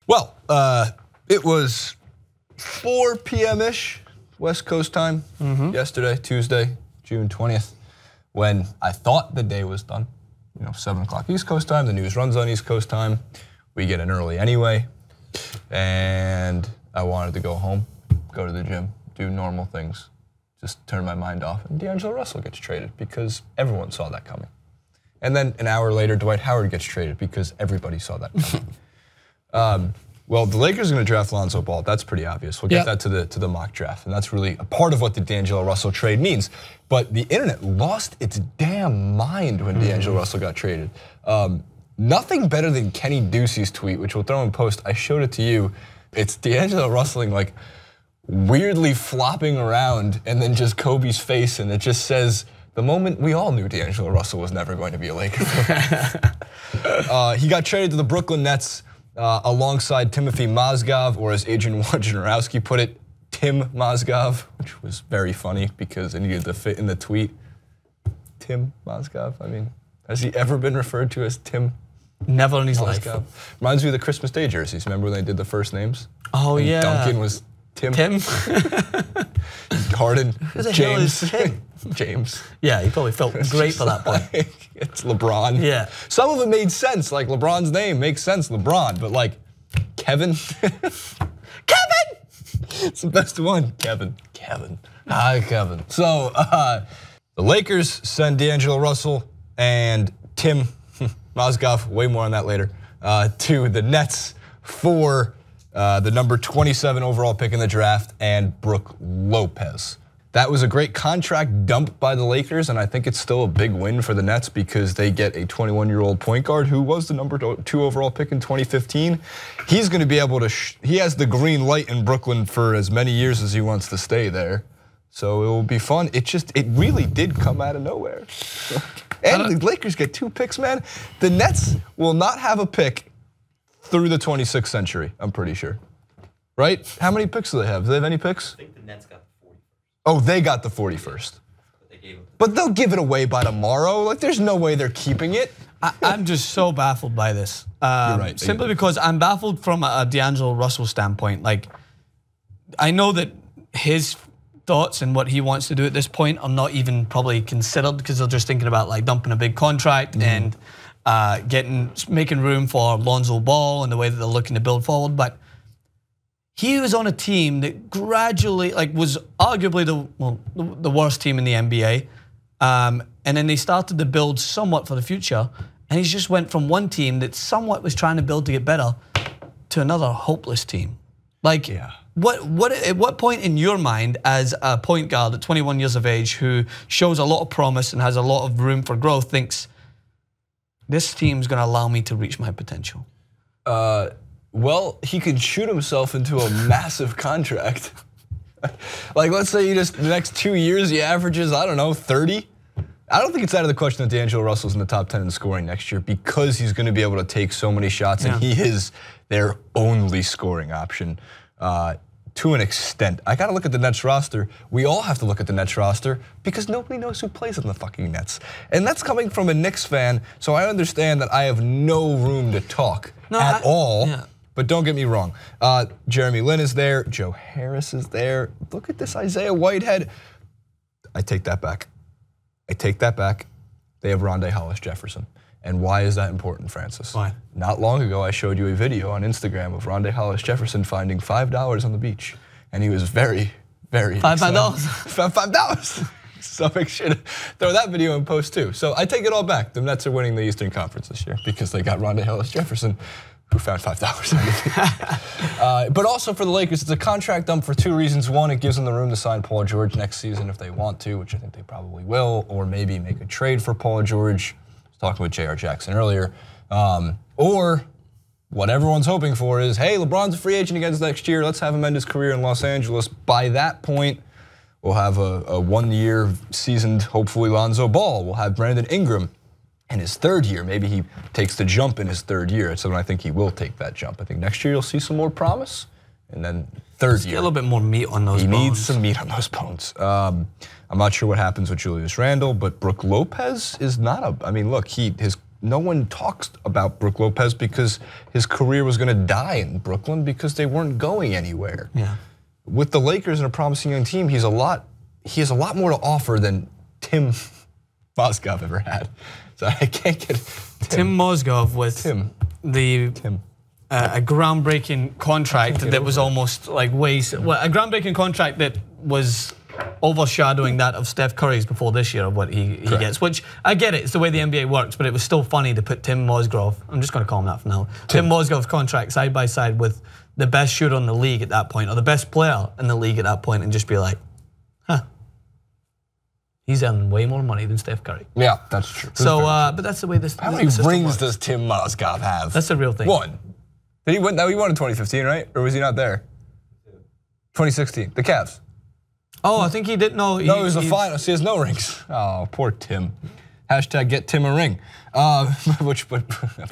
Well, it was 4 p.m.-ish West Coast time yesterday, Tuesday, June 20th, when I thought the day was done. 7 o'clock East Coast time, the news runs on East Coast time. We get in early anyway, and I wanted to go home, go to the gym, do normal things, just turn my mind off, and D'Angelo Russell gets traded because everyone saw that coming. And then an hour later, Dwight Howard gets traded because everybody saw that coming. Well, the Lakers are going to draft Lonzo Ball. That's pretty obvious. We'll get that to the mock draft, and that's really a part of what the D'Angelo Russell trade means. But the internet lost its damn mind when D'Angelo Russell got traded. Nothing better than Kenny Ducey's tweet, which we'll throw in post. I showed it to you. It's D'Angelo Russell like weirdly flopping around, and then just Kobe's face, and it just says, the moment we all knew D'Angelo Russell was never going to be a Laker. He got traded to the Brooklyn Nets alongside Timofey Mozgov, or as Adrian Wojnarowski put it, Tim Mozgov, which was very funny because it needed to fit in the tweet. Tim Mozgov, I mean, has he ever been referred to as Tim? Never in his life. Reminds me of the Christmas Day jerseys. Remember when they did the first names? Oh, yeah. Duncan was Tim. Harden, James. James. Yeah, he probably felt great for that point. It's LeBron. Yeah. Some of it made sense, like LeBron's name makes sense, LeBron, but like Kevin. Kevin! It's the best one. Kevin. Hi, Kevin. So the Lakers send D'Angelo Russell and Tim Mozgov, way more on that later, to the Nets for the number 27 overall pick in the draft and Brook Lopez. That was a great contract dump by the Lakers, and I think it's still a big win for the Nets because they get a 21-year-old point guard who was the number 2 overall pick in 2015. He's going to be able to, he has the green light in Brooklyn for as many years as he wants to stay there. So it will be fun. It really did come out of nowhere. And the Lakers get 2 picks, man. The Nets will not have a pick through the 26th century, I'm pretty sure. Right? How many picks do they have? Do they have any picks? I think the Nets got the 41st. Oh, they got the 41st. But they'll give it away by tomorrow. Like, there's no way they're keeping it. I'm just so baffled by this. You're right. Simply because I'm baffled from a D'Angelo Russell standpoint. Like, I know that his thoughts and what he wants to do at this point are not even probably considered because they're just thinking about like dumping a big contract and making room for Lonzo Ball and the way that they're looking to build forward. But he was on a team that gradually was arguably the worst team in the NBA. And then they started to build somewhat for the future. And he just went from one team that somewhat was trying to build to get better to another hopeless team. Like, at what point in your mind as a point guard at 21 years of age who shows a lot of promise and has a lot of room for growth thinks, this team's gonna allow me to reach my potential? Well, he could shoot himself into a massive contract. Like, let's say the next 2 years he averages, I don't know, 30. I don't think it's out of the question that D'Angelo Russell's in the top 10 in scoring next year because he's gonna be able to take so many shots and he is their only scoring option to an extent. I gotta look at the Nets roster. We all have to look at the Nets roster because nobody knows who plays on the fucking Nets. And that's coming from a Knicks fan, so I understand that I have no room to talk at all. But don't get me wrong. Jeremy Lin is there, Joe Harris is there. Look at this Isaiah Whitehead. I take that back. They have Rondae Hollis-Jefferson. And why is that important, Francis? Why? Not long ago, I showed you a video on Instagram of Rondae Hollis-Jefferson finding $5 on the beach. And he was very, very $5? $5. So make sure to throw that video in post too. So I take it all back. The Nets are winning the Eastern Conference this year because they got Rondae Hollis-Jefferson, who found $5 on the beach. But also for the Lakers, it's a contract dump for 2 reasons. One, it gives them the room to sign Paul George next season if they want to, which I think they probably will, or maybe make a trade for Paul George. Talking with J.R. Jackson earlier, or what everyone's hoping for is, hey, LeBron's a free agent again next year. Let's have him end his career in Los Angeles. By that point, we'll have a 1-year seasoned, hopefully Lonzo Ball. We'll have Brandon Ingram in his 3rd year. Maybe he takes the jump in his 3rd year. So I think he will take that jump. I think next year you'll see some more promise, and then 3rd year. Get a little bit more meat on those bones. He needs some meat on those bones. I'm not sure what happens with Julius Randle, but Brook Lopez is not I mean, look, his no one talks about Brook Lopez because his career was going to die in Brooklyn because they weren't going anywhere. Yeah. With the Lakers and a promising young team, he has a lot more to offer than Tim Mozgov ever had. So I can't get Tim Mozgov with a groundbreaking contract that was almost like a groundbreaking contract that was overshadowing that of Steph Curry's before this year of what he gets, which I get it, it's the way the NBA works, but it was still funny to put Tim Mozgov, I'm just going to call him that for now, Tim Mozgov's contract side by side with the best shooter in the league at that point, or the best player in the league at that point, and just be like, huh, he's earning way more money than Steph Curry. Yeah, that's true. So, but that's the way this How many rings does Tim Mozgov have? That's the real thing. One. Did he win? No, he won in 2015, right? Or was he not there? 2016, the Cavs. Oh, I think he didn't know. No, it was the finals. He has no rings. Oh, poor Tim. Hashtag get Tim a ring.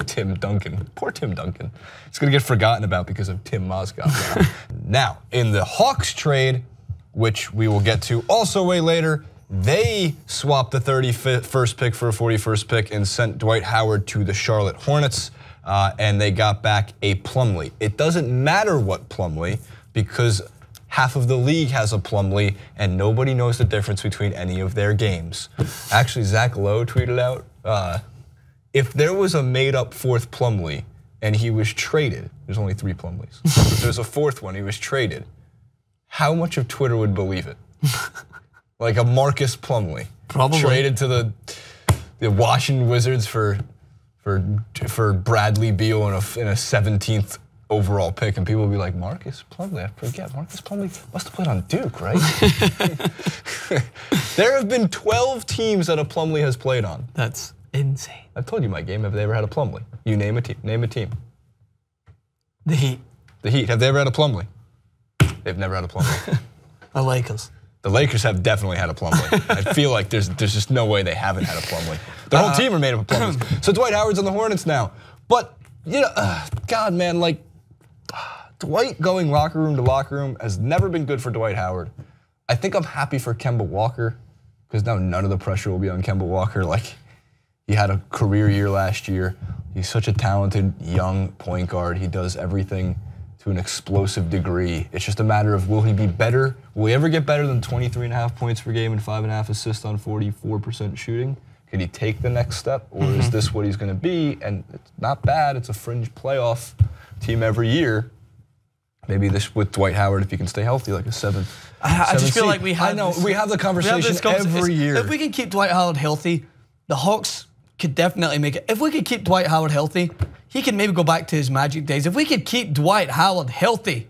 Tim Duncan. Poor Tim Duncan. It's going to get forgotten about because of Tim Mozgov. Now, in the Hawks trade, which we will get to also way later, they swapped the 31st pick for a 41st pick and sent Dwight Howard to the Charlotte Hornets, and they got back a Plumlee. It doesn't matter what Plumlee, because half of the league has a Plumlee, and nobody knows the difference between any of their games. Actually, Zach Lowe tweeted out, if there was a made-up fourth Plumlee and he was traded, there's only 3 Plumlees. If there's a fourth one, he was traded, how much of Twitter would believe it? Like a Marcus Plumlee. Probably. Traded to the Washington Wizards for Bradley Beal in a 17th overall pick, and people will be like, Marcus Plumlee, I forget, Marcus Plumlee must have played on Duke, right? There have been 12 teams that a Plumlee has played on. That's insane. I've told you my game, have they ever had a Plumlee? You name a team, name a team. The Heat. The Heat, have they ever had a Plumlee? They've never had a Plumlee. The Lakers. The Lakers have definitely had a Plumlee. I feel like there's just no way they haven't had a Plumlee. The whole team are made up of Plumlees. So Dwight Howard's on the Hornets now. But, you know, God, man, like, Dwight going locker room to locker room has never been good for Dwight Howard. I think I'm happy for Kemba Walker, because now none of the pressure will be on Kemba Walker. Like, he had a career year last year. He's such a talented young point guard. He does everything to an explosive degree. It's just a matter of, will he be better? Will he ever get better than 23.5 points per game and 5.5 assists on 44% shooting? Can he take the next step, or is this what he's going to be? And it's not bad. It's a fringe playoff team every year. Maybe this with Dwight Howard, if he can stay healthy, like a 7. I just feel like we have. I know we have the conversation every year. If we can keep Dwight Howard healthy, the Hawks could definitely make it. If we could keep Dwight Howard healthy, he can maybe go back to his Magic days. If we could keep Dwight Howard healthy,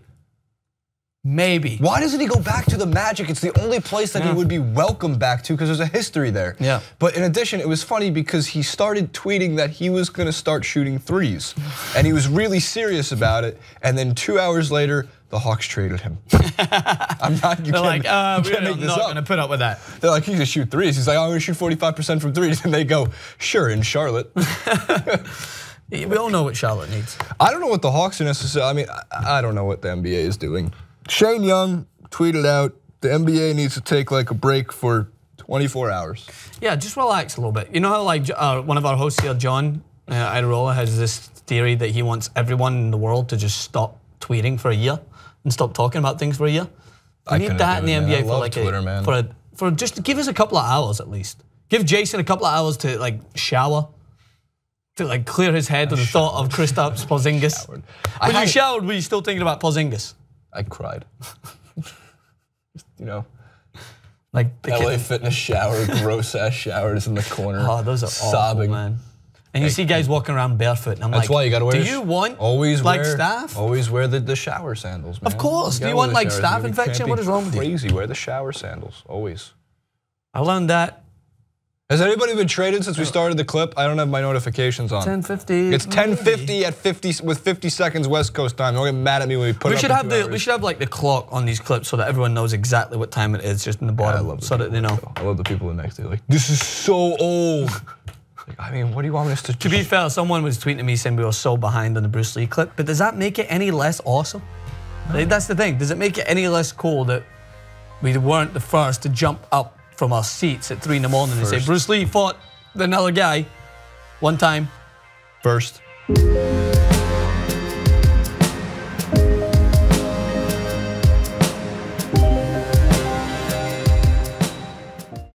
maybe. Why doesn't he go back to the Magic? It's the only place that he would be welcome back to, because there's a history there. Yeah. But in addition, it was funny because he started tweeting that he was going to start shooting threes, and he was really serious about it. And then 2 hours later, the Hawks traded him. I'm not. They're like, we're not going to put up with that. They're like, you can shoot threes. He's like, I'm going to shoot 45% from threes, and they go, sure, in Charlotte. We all know what Charlotte needs. I don't know what the Hawks are necessarily. I mean, I don't know what the NBA is doing. Shane Young tweeted out, the NBA needs to take like a break for 24 hours. Yeah, just relax a little bit. You know how like one of our hosts here, John Idarola, has this theory that he wants everyone in the world to just stop tweeting for a year and stop talking about things for a year? We need that in the NBA for like Twitter, for just give us a couple of hours at least. Give Jason a couple of hours to like shower, to like clear his head with the thought of Kristaps Porzingis. When you showered, were you still thinking about Porzingis? I cried. You know, like the LA Fitness shower, gross ass showers in the corner. Oh, those are sobbing, awful, man. And you see guys walking around barefoot, and I'm like, that's why you gotta wear. Do you want staph? Always wear the shower sandals, man. Of course. Do you want like staph infection? What is wrong with you? Crazy. Wear the shower sandals always. I learned that. Has anybody been traded since we started the clip? I don't have my notifications on. 10:50. It's 10:50 at 50 with 50 seconds West Coast time. Don't get mad at me when we put it up. We should have like the clock on these clips so that everyone knows exactly what time it is, just in the bottom, so that they know. I love the people the next day like, this is so old. Like, I mean, what do you want us to? To be fair, someone was tweeting to me saying we were so behind on the Bruce Lee clip, but does that make it any less awesome? No. Like, that's the thing. Does it make it any less cool that we weren't the first to jump up from our seats at 3 in the morning and say Bruce Lee fought another guy? One time. First.